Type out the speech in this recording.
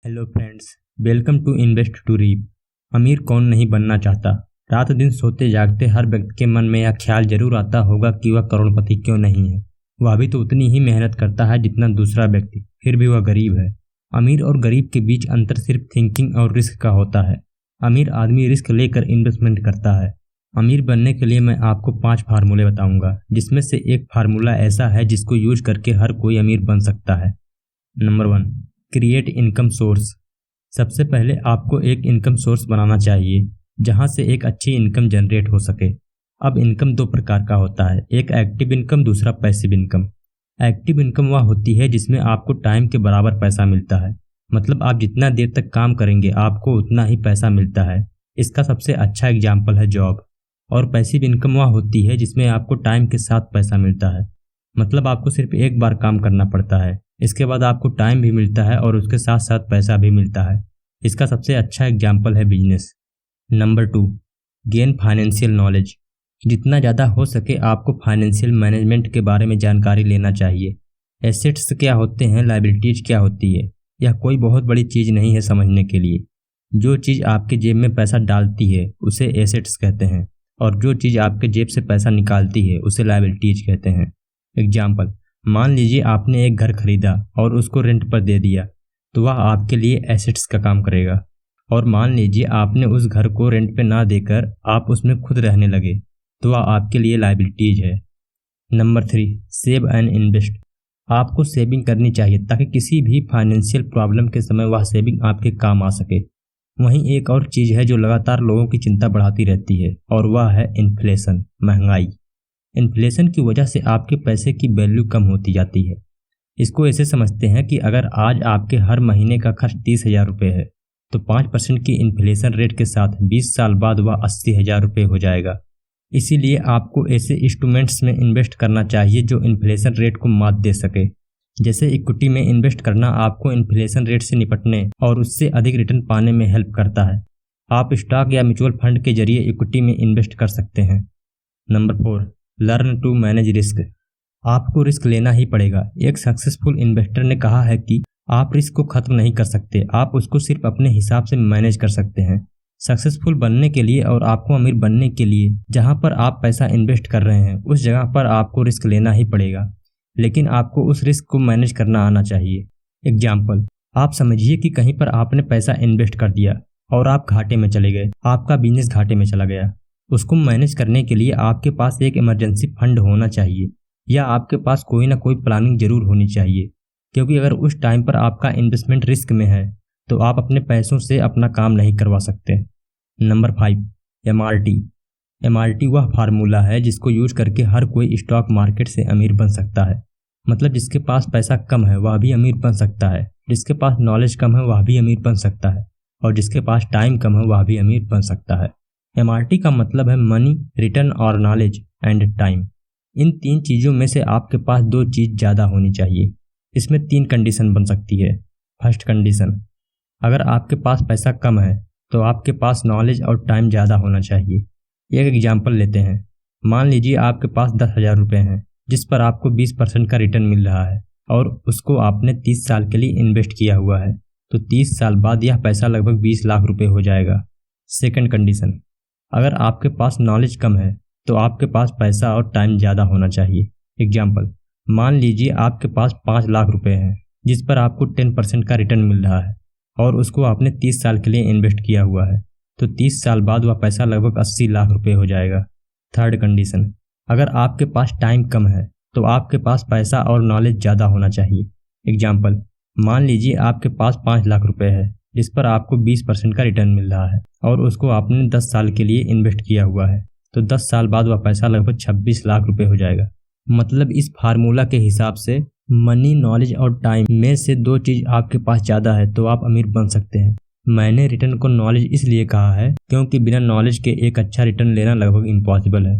Hello friends, welcome to invest to reap. अमीर कौन नहीं बनना चाहता। रात दिन सोते जागते हर व्यक्ति के मन में यह ख्याल जरूर आता होगा कि वह करोड़पति क्यों नहीं है। वह भी तो उतनी ही मेहनत करता है जितना दूसरा व्यक्ति, फिर भी वह गरीब है। अमीर और गरीब के बीच अंतर सिर्फ थिंकिंग और रिस्क का होता है। अमीर आदमी रिस्क लेकर इन्वेस्टमेंट करता है। अमीर बनने के लिए मैं आपको 5 फार्मूले बताऊंगा, जिसमें से एक फार्मूला ऐसा है जिसको यूज करके हर कोई अमीर बन सकता है। Number 1, create income source. सबसे पहले आपको एक इनकम सोर्स बनाना चाहिए जहां से एक अच्छी इनकम जनरेट हो सके। अब इनकम 2 प्रकार का होता है, एक एक्टिव इनकम, दूसरा पैसिव इनकम। एक्टिव इनकम वह होती है जिसमें आपको टाइम के बराबर पैसा मिलता है, मतलब आप जितना देर तक काम करेंगे आपको उतना ही पैसा मिलता है। इसका सबसे अच्छा एग्जाम्पल है जॉब। और पैसिव इनकम वह होती है जिसमें आपको टाइम के साथ पैसा मिलता है, मतलब आपको सिर्फ एक बार काम करना पड़ता है, इसके बाद आपको टाइम भी मिलता है और उसके साथ साथ पैसा भी मिलता है। इसका सबसे अच्छा एग्जाम्पल है business. Number 2, gain financial knowledge. जितना ज़्यादा हो सके आपको फाइनेंशियल मैनेजमेंट के बारे में जानकारी लेना चाहिए। एसेट्स क्या होते हैं, लायबिलिटीज क्या होती है, यह कोई बहुत बड़ी चीज़ नहीं है समझने के लिए। जो चीज़ आपके जेब में पैसा डालती है उसे एसेट्स कहते हैं, और जो चीज़ आपके जेब से पैसा निकालती है उसे लायबिलिटीज कहते हैं। एग्जाम्पल, मान लीजिए आपने एक घर खरीदा और उसको रेंट पर दे दिया, तो वह आपके लिए एसेट्स का काम करेगा। और मान लीजिए आपने उस घर को रेंट पे ना देकर आप उसमें खुद रहने लगे, तो वह आपके लिए लायबिलिटीज है। Number 3, save and invest. आपको सेविंग करनी चाहिए ताकि किसी भी फाइनेंशियल प्रॉब्लम के समय वह सेविंग आपके काम आ सके। वहीं एक और चीज़ है जो लगातार लोगों की चिंता बढ़ाती रहती है, और वह है इन्फ्लेशन, महंगाई। इन्फ्लेशन की वजह से आपके पैसे की वैल्यू कम होती जाती है। इसको ऐसे समझते हैं कि अगर आज आपके हर महीने का खर्च 30,000 रुपये है, तो 5% की इन्फ्लेशन रेट के साथ 20 साल बाद वह 80,000 रुपये हो जाएगा। इसीलिए आपको ऐसे इंस्ट्रूमेंट्स में इन्वेस्ट करना चाहिए जो इन्फ्लेशन रेट को मात दे सके। जैसे इक्विटी में इन्वेस्ट करना आपको इन्फ्लेशन रेट से निपटने और उससे अधिक रिटर्न पाने में हेल्प करता है। आप स्टॉक या म्यूचुअल फंड के जरिए इक्विटी में इन्वेस्ट कर सकते हैं। Number 4, learn to manage risk. आपको रिस्क लेना ही पड़ेगा। एक सक्सेसफुल इन्वेस्टर ने कहा है कि आप रिस्क को खत्म नहीं कर सकते, आप उसको सिर्फ अपने हिसाब से मैनेज कर सकते हैं। सक्सेसफुल बनने के लिए और आपको अमीर बनने के लिए जहां पर आप पैसा इन्वेस्ट कर रहे हैं उस जगह पर आपको रिस्क लेना ही पड़ेगा, लेकिन आपको उस रिस्क को मैनेज करना आना चाहिए। एग्जाम्पल, आप समझिए कि कहीं पर आपने पैसा इन्वेस्ट कर दिया और आप घाटे में चले गए, आपका बिजनेस घाटे में चला गया। उसको मैनेज करने के लिए आपके पास एक इमरजेंसी फंड होना चाहिए, या आपके पास कोई ना कोई प्लानिंग जरूर होनी चाहिए, क्योंकि अगर उस टाइम पर आपका इन्वेस्टमेंट रिस्क में है तो आप अपने पैसों से अपना काम नहीं करवा सकते। Number 5, MRT। MRT वह फार्मूला है जिसको यूज करके हर कोई स्टॉक मार्केट से अमीर बन सकता है। मतलब जिसके पास पैसा कम है वह भी अमीर बन सकता है, जिसके पास नॉलेज कम है वह भी अमीर बन सकता है, और जिसके पास टाइम कम है वह भी अमीर बन सकता है। MRT का मतलब है मनी, रिटर्न और नॉलेज एंड टाइम। इन 3 चीज़ों में से आपके पास 2 चीज़ ज़्यादा होनी चाहिए। इसमें 3 कंडीशन बन सकती है। फर्स्ट कंडीशन, अगर आपके पास पैसा कम है तो आपके पास नॉलेज और टाइम ज़्यादा होना चाहिए। एक एग्जाम्पल लेते हैं। मान लीजिए आपके पास 10,000 रुपये हैं जिस पर आपको 20% का रिटर्न मिल रहा है, और उसको आपने 30 साल के लिए इन्वेस्ट किया हुआ है, तो 30 साल बाद यह पैसा लगभग 20 लाख रुपये हो जाएगा। सेकेंड कंडीशन, अगर आपके पास नॉलेज कम है तो आपके पास पैसा और टाइम ज़्यादा होना चाहिए। एग्जाम्पल, मान लीजिए आपके पास 5 लाख रुपए हैं जिस पर आपको 10% का रिटर्न मिल रहा है, और उसको आपने 30 साल के लिए इन्वेस्ट किया हुआ है, तो 30 साल बाद वह पैसा लगभग 80 लाख रुपए हो जाएगा। थर्ड कंडीशन, अगर आपके पास टाइम कम है तो आपके पास पैसा और नॉलेज ज़्यादा होना चाहिए। एग्जाम्पल, मान लीजिए आपके पास 5 लाख रुपए है जिस पर आपको 20% का रिटर्न मिल रहा है, और उसको आपने 10 साल के लिए इन्वेस्ट किया हुआ है, तो 10 साल बाद वह पैसा लगभग 26 लाख रुपए हो जाएगा। मतलब इस फार्मूला के हिसाब से मनी, नॉलेज और टाइम में से 2 चीज़ आपके पास ज़्यादा है तो आप अमीर बन सकते हैं। मैंने रिटर्न को नॉलेज इसलिए कहा है क्योंकि बिना नॉलेज के एक अच्छा रिटर्न लेना लगभग इम्पॉसिबल है।